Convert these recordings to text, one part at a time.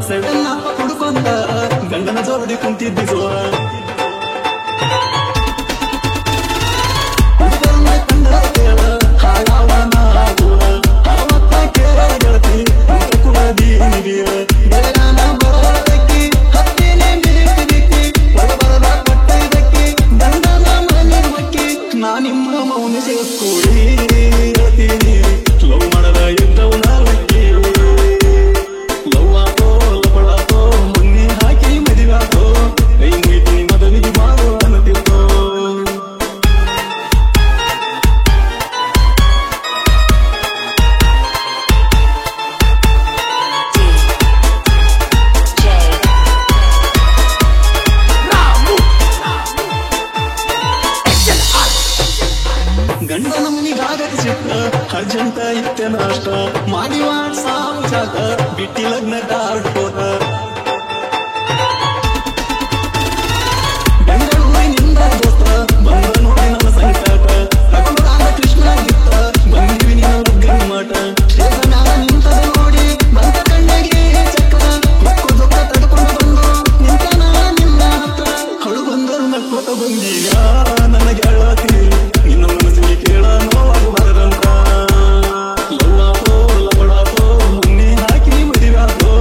seven ಅಪ್ಪ ಕುಡ್ಕೊಂಡ ಗಂಡನ ಜೋಡಿ ಕುಂತಿದ್ದಿಸುವ ಗಂಡ ನಮ್ಮಿಗಾಗತಿ ಸಿಟ್ಟ ಅರ್ಜೆಂಟ ಇತ್ತೆ ನಾಷ್ಟ ಮಾಡಿ ಸಾವು ಚಾಕ ಬಿಟ್ಟಿ ಲಗ್ನ ಕಾರ್ಡ್ ಹೋದ ಬೆಂಗಳೂರಿನಿಂದ ದೋಸ್ತ ಬಂದ ನೋಡಿ ನನ್ನ ಸಂಕಟ ತಗೊಂಡಾಗ ಕೃಷ್ಣ ಗಿತ್ತ ಬಂದಿವಿ ನಿನ್ನ ಲಗ್ನ ಮಾಟ ಮ್ಯಾಲ ನಿಂತದ ನೋಡಿ ಬಂದ ಕಣ್ಣಿಗೆ ಚಕ್ರ ಹೊಕ್ಕು ದೊಕ್ಕ ತಡ್ಕೊಂಡು ಬಂದು ನಿಂತನ ನಿನ್ನ ಹತ್ರ ಹಳು ಬಂದರು ನಕ್ಕೋತ ಬಂದೀಗ ನನ್ನ ಗೆಳತಿ ನಿನ್ನ ಮನಸ್ಸಿಗೆ ಕೇಳ ನೋವು ಬರದಂತ ಲವ್ವಾತೋ ಲವಡಾತೋ ಮುನ್ನೆ ಹಾಕಿ ಮದುವಾತೋ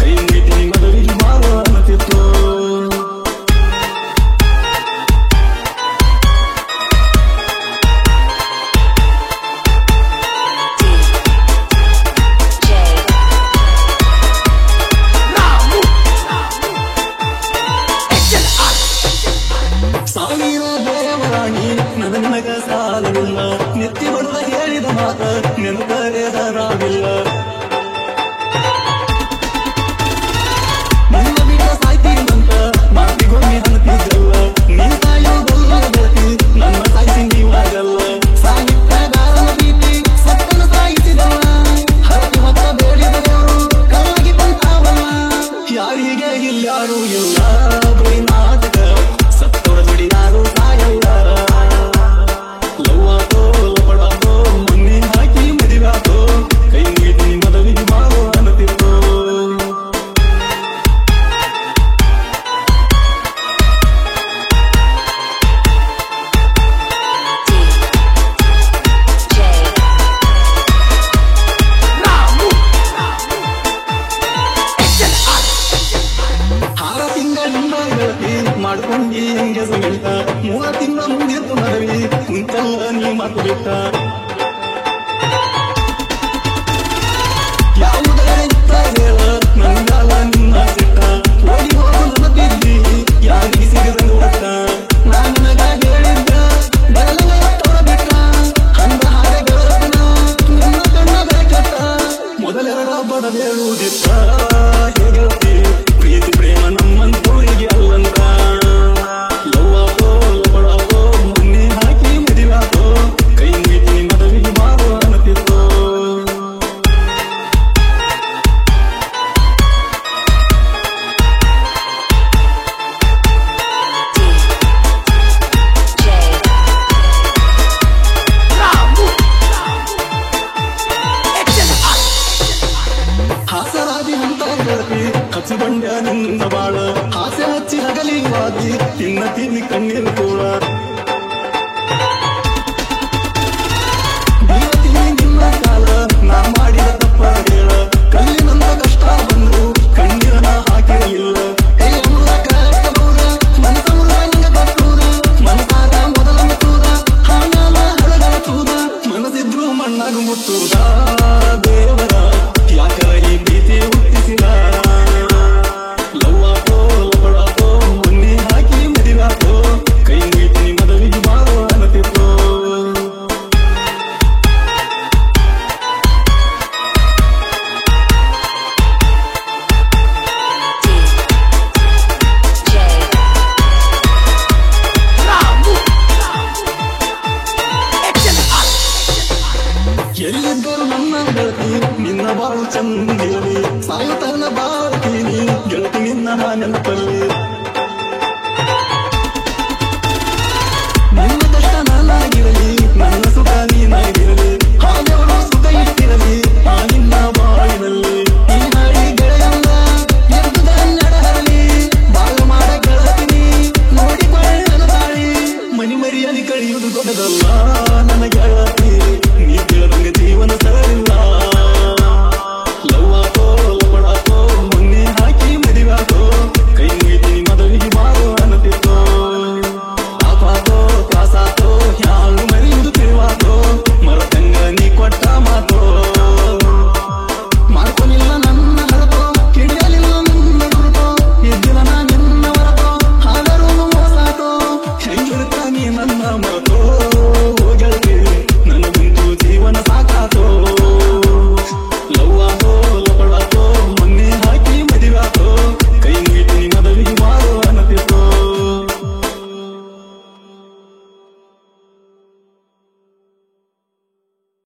ಕೈ ಮುಗಿತಿ ಮದುವೆಗೆ ಬಾರೋ ಅನ್ನತಿತ್ತು ಸಾವಿರ ದೇವರಾಣಿ ನನ್ನ ನಿನಗ ಸಾಲವಿಲ್ಲ ನೆತ್ತಿ ಬಡದ ಹೇಳಿದ ಮಾತ ನೆನಪರೇದರಾಗಿಲ್ಲ ನನ್ನ ಬಿಟ್ಟ ಸಾಯ್ತೀನಂತ ಮಾತಿಗೊಮ್ಮೆ ಅನ್ತಿದ್ದಲ್ಲ ನೀ ಸಾಯೋದಲ್ಲ ಗೆಳತಿ ನನ್ನ ಸಾಯಿಸಿ ನೀವಾಗಲ್ಲ ಸಾಹಿತ್ಯಗಾರನ ಪ್ರೀತಿ ಸತ್ತನ ಸಾಯಿಸಿದಲ್ಲ ಹರತಿ ಹೊತ್ತ ಬೇಡಿದ ದೇವರು ಕಲ್ಲಾಗಿ ಬಂತಾವಲ್ಲ ಯಾರಿಗೆ ಇಲ್ಯಾರೂ ಇಲ್ಲ ಬರೀ ನಾಟಕ ಸತ್ತೋರ ಜೋಡಿ ಯಾರು ಸಾಯಲ್ಲ ಲವ್ವಾತೋ ಲವಡಾತೋ ಮೊನ್ನೆ ಹಾಕಿ ಮದುವಾತೋ ಕೈ ಮುಗಿತಿ ಮದುವೆಗೆ ಬಾರೋ ಅನ್ನತಿತ್ತು ಆರ ತಿಂಗಳಿಂದ ಗೆಳತಿ ಮಾಡ್ಕೊಂಡಿ ಎಂಗೇಜ್ಮೆಂಟ್ 3 ತಿಂಗಳ ಮುಂದಿತ್ತು ಮದುವೆ ಕುಂತಲ್ಲ ನೀ ಮಾತು ಬಿಟ್ಟ ಯಾವುದರ ಇತ್ತ ಹೇಳ ನಂಗಲ್ಲ ನಿನ್ನ ಸಿಟ್ಟ ಓಡಿ ಹೋಗು ನೆನಪಿದ್ದಿ ಯಾರಿಗೆ ಸಿಗದಂಗ ಒಟ್ಟ ನಾ ನಿನಗ ಹೇಳಿದ್ದ ಬರಲ್ಲ ತೋರ ಬಿಟ್ಟ ಅಂದ ಹಾಗೆ ಗೆಳತಿನ ನಿನ್ನ ಕಣ್ಣದ ಕೆಟ್ಟ ಮೊದಲೆರಡ ಬಡಬೇಡುವುದಿತ್ತ ಹೇಗೆಳತಿ ಪ್ರೀತಿ ಪ್ರೇಮ ನಮ್ಮಂತೂರಿಗೆ ಅಲ್ಲಂತ ಲವ್ವಾತೋ ಲವಡಾತೋ ಮೊನ್ನೆ ಹಾಕಿ ಮದುವಾತೋ ಕೈ ಮುಗಿತಿ ಮದುವೆಗೆ ಬಾರೋ ಅನ್ನತಿತ್ತು ಹಾಸರಾದಿ ಅಂತ ಗೆಳತಿ ಹಚ್ಚಿ ಬಂಡ್ಯ ನಿನ್ನ ಬಾಳ ಹಾಸೆ ಹಚ್ಚಿ ಹಗಲಿ ವಾದಿ ತಿನ್ನಿ ಕಣ್ಣೀರು ಕೂಡ ಬೀಳತೀನಿ ನಿನ್ನ ಕಾಲ ನಾ ಮಾಡಿದ ತಪ್ಪ ಹೇಳ ಕಲ್ಲಿನಂತ ಕಷ್ಟ ಬಂದ್ರು ಕಣ್ಣೀರನ ಹಾಕಿರಲಿಲ್ಲ ಕೈ ಮೂಲಕ ಮನಸ ಮುಳ್ಳ ಕಟ್ಟೂರ ಮನಸಾರ ಮೊದಲ ಮುತ್ತೂರ ಹಾನಾಲ ಹಳಗಳ ತೂದ ಮನಸಿದ್ರು ಮಣ್ಣಾಗ ಮುತ್ತೂದ ದೇವರ ಯಾಕರ ಈ ಪ್ರೀತಿ ಹುಟ್ಟಿಸಿದ ಲವ್ವಾತೋ ಲವಡಾತೋ ಮೊನ್ನೆ ಹಾಕಿ ಮದುವಾತೋ ಕೈ ಮುಗಿತಿ ಮದುವೆಗೆ ಬಾರೋ ಅನ್ನತಿತ್ತು ಎಲ್ಲಿದ್ದರು ನನ್ನ ಗೆಳತಿ ನಿನ್ನ ಬಾಳು ಚಂದಿರಲಿ ಸಾಯುತ್ತಲ್ಲ ಬಾಳ್ತೀನಿ ಗೆಳತಿ ನಿನ್ನ ನೆನಪಲ್ಲಿ